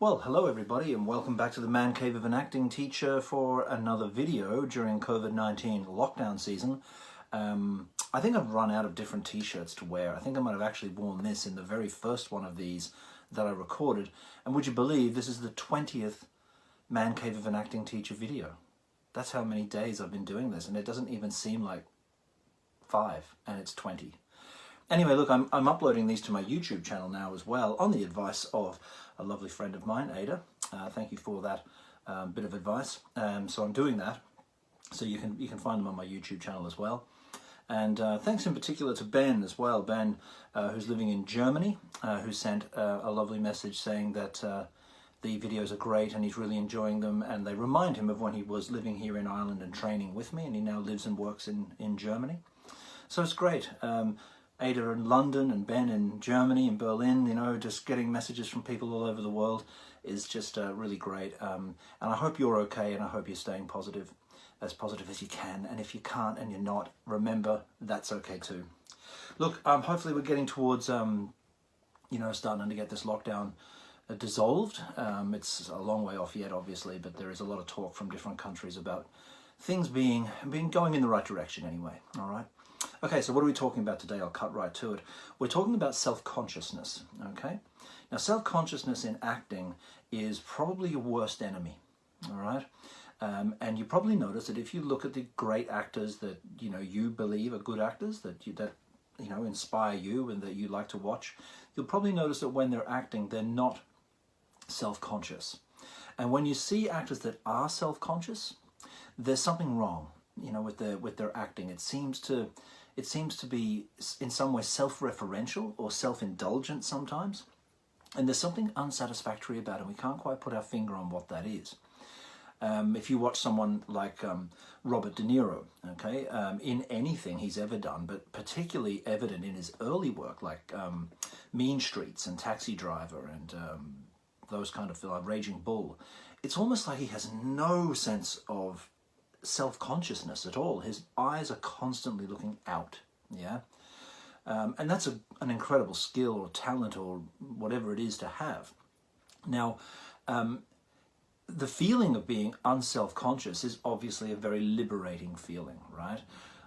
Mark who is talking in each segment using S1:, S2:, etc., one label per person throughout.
S1: Well, hello everybody and welcome back to the Man Cave of an Acting Teacher for another video during COVID-19 lockdown season. I think I've run out of different t-shirts to wear. I think I might have actually worn this in the very first one of these that I recorded. And would you believe this is the 20th Man Cave of an Acting Teacher video? That's how many days I've been doing this, and it doesn't even seem like 5, and it's 20. Anyway, look, I'm uploading these to my YouTube channel now as well, on the advice of a lovely friend of mine, Ada. Thank you for that bit of advice. So I'm doing that, so you can find them on my YouTube channel as well. And thanks in particular to Ben as well. Ben, who's living in Germany, who sent a lovely message saying that the videos are great and he's really enjoying them, and they remind him of when he was living here in Ireland and training with me, and he now lives and works in Germany. So it's great. Ada in London and Ben in Germany and Berlin, you know, just getting messages from people all over the world is just really great. And I hope you're okay, and I hope you're staying positive as you can. And if you can't and you're not, remember, that's okay too. Look, hopefully we're getting towards, you know, starting to get this lockdown dissolved. It's a long way off yet, obviously, but there is a lot of talk from different countries about things being going in the right direction anyway, all right? Okay, so what are we talking about today? I'll cut right to it. We're talking about self-consciousness, okay? Now, self-consciousness in acting is probably your worst enemy, all right? And you probably notice that if you look at the great actors that, you know, you believe are good actors, that you know, inspire you and that you like to watch, you'll probably notice that when they're acting, they're not self-conscious. And when you see actors that are self-conscious, there's something wrong, you know, with their acting. It seems to be in some way self-referential or self-indulgent sometimes, and there's something unsatisfactory about it. We can't quite put our finger on what that is. If you watch someone like Robert De Niro, okay, in anything he's ever done, but particularly evident in his early work like Mean Streets and Taxi Driver and those kind of films, Raging Bull, it's almost like he has no sense of self-consciousness at all. His eyes are constantly looking out, yeah? And that's an incredible skill or talent or whatever it is to have. Now, the feeling of being unself-conscious is obviously a very liberating feeling, right?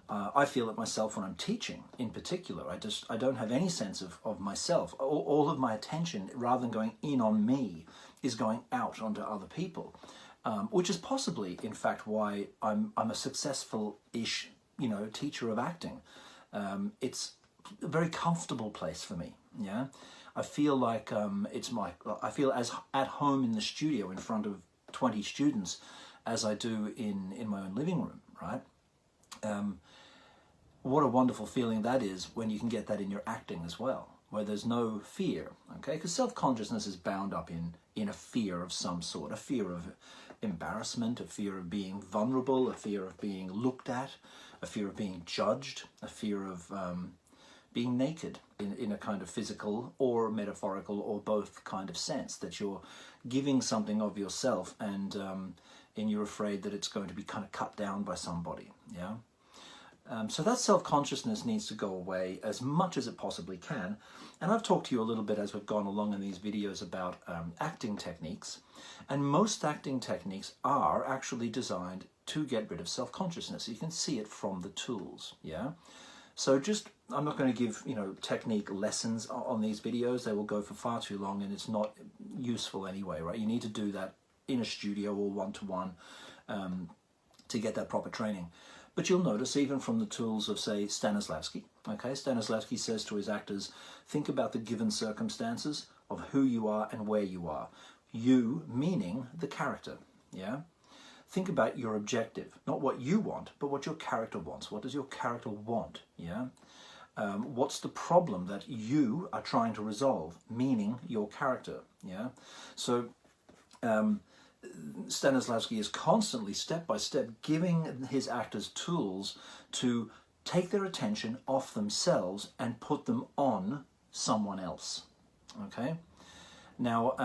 S1: I feel it myself when I'm teaching in particular. I don't have any sense of myself. All of my attention, rather than going in on me, is going out onto other people. Which is possibly, in fact, why I'm a successful-ish, you know, teacher of acting. It's a very comfortable place for me. Yeah, I feel like I feel as at home in the studio in front of 20 students as I do in my own living room. Right? What a wonderful feeling that is when you can get that in your acting as well, where there's no fear. Okay, because self-consciousness is bound up in a fear of some sort, a fear of embarrassment, a fear of being vulnerable, a fear of being looked at, a fear of being judged, a fear of being naked in a kind of physical or metaphorical or both kind of sense, that you're giving something of yourself and you're afraid that it's going to be kind of cut down by somebody, yeah? So that self-consciousness needs to go away as much as it possibly can. And I've talked to you a little bit as we've gone along in these videos about acting techniques. And most acting techniques are actually designed to get rid of self-consciousness. You can see it from the tools, yeah? So I'm not going to give, you know, technique lessons on these videos. They will go for far too long and it's not useful anyway, right? You need to do that in a studio or one-to-one to get that proper training. But you'll notice even from the tools of, say, Stanislavski, okay? Stanislavski says to his actors, think about the given circumstances of who you are and where you are. You meaning the character, yeah? Think about your objective, not what you want, but what your character wants. What does your character want, yeah? What's the problem that you are trying to resolve, meaning your character, yeah? So, Stanislavski is constantly, step by step, giving his actors tools to take their attention off themselves and put them on someone else, okay? Now,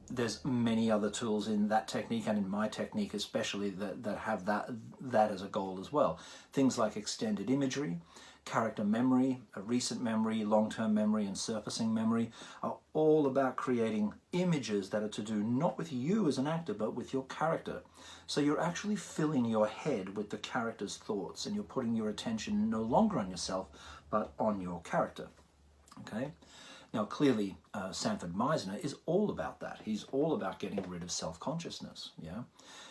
S1: there's many other tools in that technique and in my technique especially that have that as a goal as well. Things like extended imagery, character memory, a recent memory, long-term memory, and surfacing memory are all about creating images that are to do not with you as an actor, but with your character. So you're actually filling your head with the character's thoughts, and you're putting your attention no longer on yourself, but on your character. Okay? Now, clearly, Sanford Meisner is all about that. He's all about getting rid of self-consciousness. Yeah,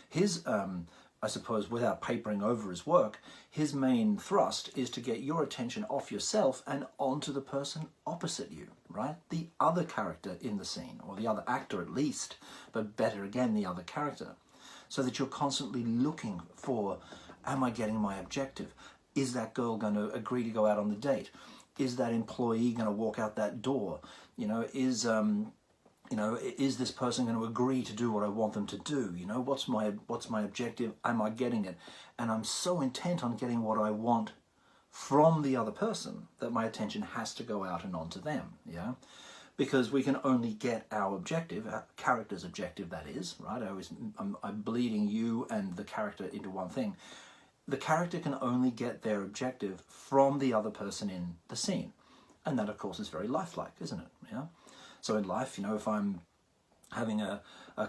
S1: his, I suppose, without papering over his work, his main thrust is to get your attention off yourself and onto the person opposite you, right? The other character in the scene, or the other actor at least, but better again, the other character, so that you're constantly looking for, am I getting my objective? Is that girl going to agree to go out on the date? Is that employee going to walk out that door? Is this person going to agree to do what I want them to do? What's my objective? Am I getting it? And I'm so intent on getting what I want from the other person that my attention has to go out and onto them. Yeah, because we can only get our objective, our character's objective, that is, right? I'm bleeding you and the character into one thing. The character can only get their objective from the other person in the scene. And that, of course, is very lifelike, isn't it? Yeah. So in life, if I'm having a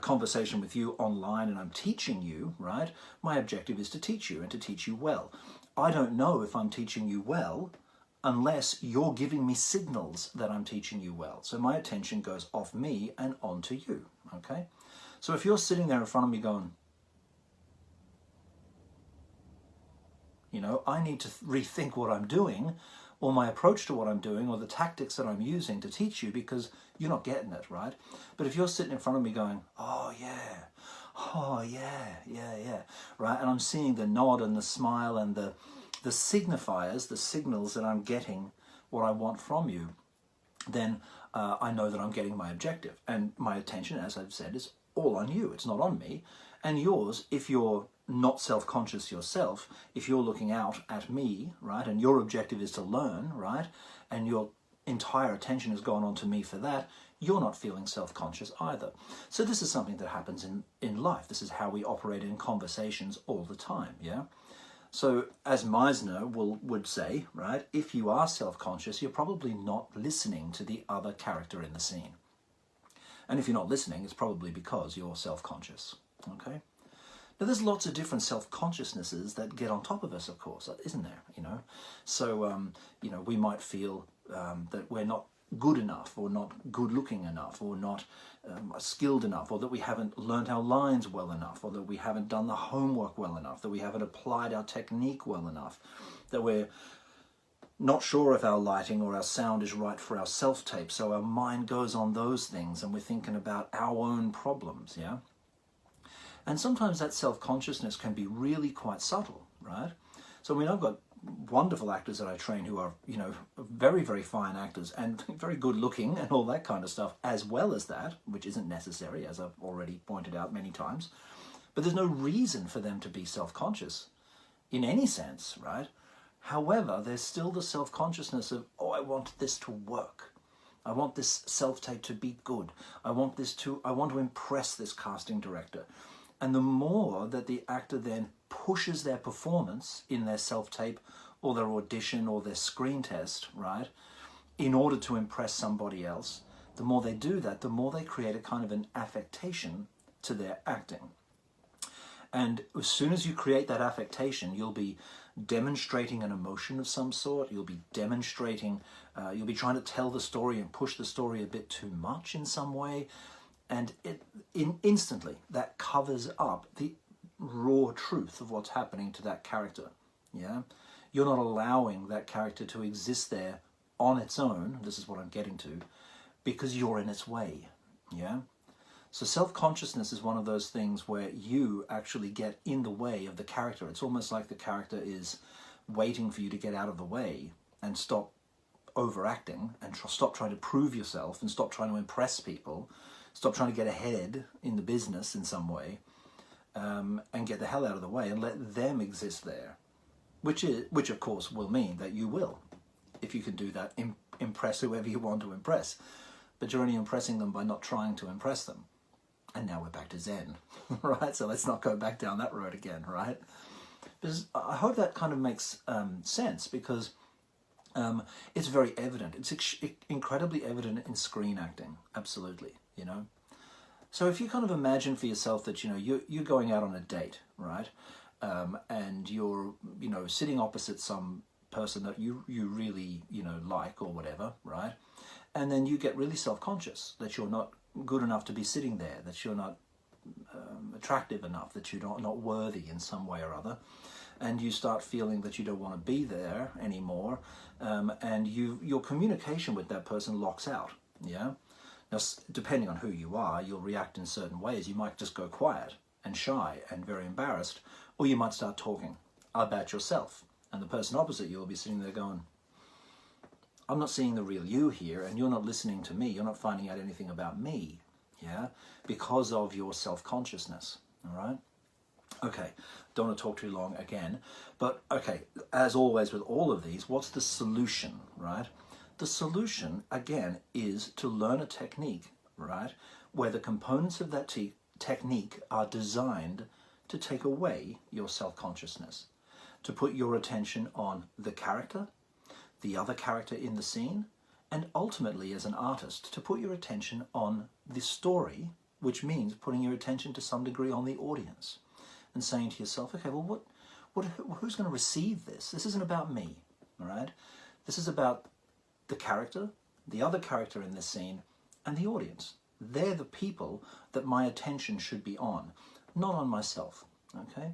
S1: conversation with you online and I'm teaching you, right, my objective is to teach you and to teach you well. I don't know if I'm teaching you well unless you're giving me signals that I'm teaching you well. So my attention goes off me and onto you, okay? So if you're sitting there in front of me going, I need to rethink what I'm doing, or my approach to what I'm doing, or the tactics that I'm using to teach you, because you're not getting it, right? But if you're sitting in front of me going, oh yeah, right? And I'm seeing the nod and the smile and the signifiers, the signals that I'm getting what I want from you, then I know that I'm getting my objective. And my attention, as I've said, is all on you. It's not on me. And yours, if you're not self-conscious yourself, if you're looking out at me, right, and your objective is to learn, right, and your entire attention has gone on to me for that, you're not feeling self-conscious either. So this is something that happens in life. This is how we operate in conversations all the time, yeah? So as Meisner would say, right, if you are self-conscious, you're probably not listening to the other character in the scene. And if you're not listening, it's probably because you're self-conscious, okay? Now, there's lots of different self-consciousnesses that get on top of us, of course, isn't there? So, we might feel that we're not good enough, or not good-looking enough, or not skilled enough, or that we haven't learnt our lines well enough, or that we haven't done the homework well enough, that we haven't applied our technique well enough, that we're not sure if our lighting or our sound is right for our self-tape, so our mind goes on those things, and we're thinking about our own problems, yeah? And sometimes that self-consciousness can be really quite subtle, right? So, I've got wonderful actors that I train who are, very, very fine actors and very good looking and all that kind of stuff, as well as that, which isn't necessary, as I've already pointed out many times. But there's no reason for them to be self-conscious in any sense, right? However, there's still the self-consciousness of, oh, I want this to work. I want this self-tape to be good. I want to impress this casting director. And the more that the actor then pushes their performance in their self-tape or their audition or their screen test, right, in order to impress somebody else, the more they do that, the more they create a kind of an affectation to their acting. And as soon as you create that affectation, you'll be demonstrating an emotion of some sort. You'll be demonstrating, you'll be trying to tell the story and push the story a bit too much in some way. And instantly, that covers up the raw truth of what's happening to that character, yeah? You're not allowing that character to exist there on its own, this is what I'm getting to, because you're in its way, yeah? So self-consciousness is one of those things where you actually get in the way of the character. It's almost like the character is waiting for you to get out of the way and stop overacting and stop trying to prove yourself and stop trying to impress people. Stop trying to get ahead in the business in some way, and get the hell out of the way and let them exist there, which of course will mean that you will, if you can do that, impress whoever you want to impress. But you're only impressing them by not trying to impress them. And now we're back to Zen, right? So let's not go back down that road again, right? Because I hope that kind of makes sense, because It's very evident. It's incredibly evident in screen acting, absolutely, you know. So if you kind of imagine for yourself that, you know, you're going out on a date, right? And you're, you know, sitting opposite some person that you really, you know, like or whatever, right? And then you get really self-conscious that you're not good enough to be sitting there, that you're not attractive enough, that you're not worthy in some way or other. And you start feeling that you don't want to be there anymore, and your communication with that person locks out, yeah? Now, depending on who you are, you'll react in certain ways. You might just go quiet and shy and very embarrassed, or you might start talking about yourself, and the person opposite you will be sitting there going, I'm not seeing the real you here, and you're not listening to me, you're not finding out anything about me, yeah? Because of your self-consciousness, all right? Okay, don't want to talk too long again, but okay, as always with all of these, what's the solution, right? The solution, again, is to learn a technique, right, where the components of that technique are designed to take away your self-consciousness, to put your attention on the character, the other character in the scene, and ultimately, as an artist, to put your attention on the story, which means putting your attention to some degree on the audience. And saying to yourself, okay, well, who's going to receive this? This isn't about me, all right? This is about the character, the other character in this scene, and the audience. They're the people that my attention should be on, not on myself, okay?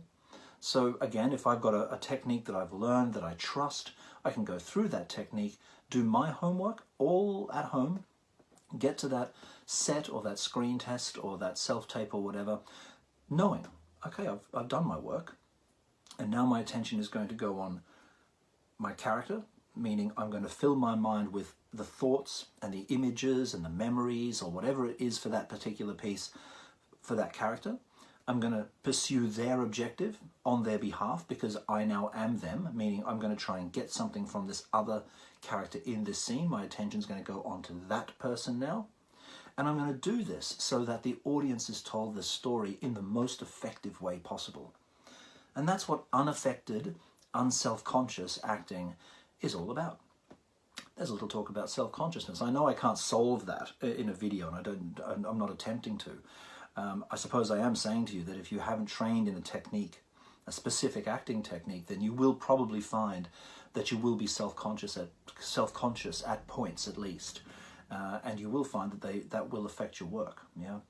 S1: So again, if I've got a technique that I've learned, that I trust, I can go through that technique, do my homework all at home, get to that set or that screen test or that self-tape or whatever, knowing, okay, I've done my work, and now my attention is going to go on my character, meaning I'm going to fill my mind with the thoughts and the images and the memories or whatever it is for that particular piece, for that character. I'm going to pursue their objective on their behalf because I now am them, meaning I'm going to try and get something from this other character in this scene. My attention's going to go on to that person now. And I'm going to do this so that the audience is told the story in the most effective way possible. And that's what unaffected, unself-conscious acting is all about. There's a little talk about self-consciousness. I know I can't solve that in a video, and I'm not attempting to. I suppose I am saying to you that if you haven't trained in a technique, a specific acting technique, then you will probably find that you will be self-conscious at points at least. And you will find that that will affect your work, yeah?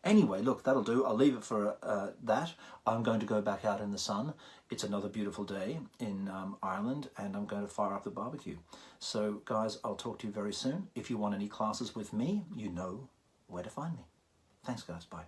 S1: Anyway, look, that'll do. I'll leave it for that. I'm going to go back out in the sun. It's another beautiful day in Ireland, and I'm going to fire up the barbecue. So, guys, I'll talk to you very soon. If you want any classes with me, you know where to find me. Thanks, guys. Bye.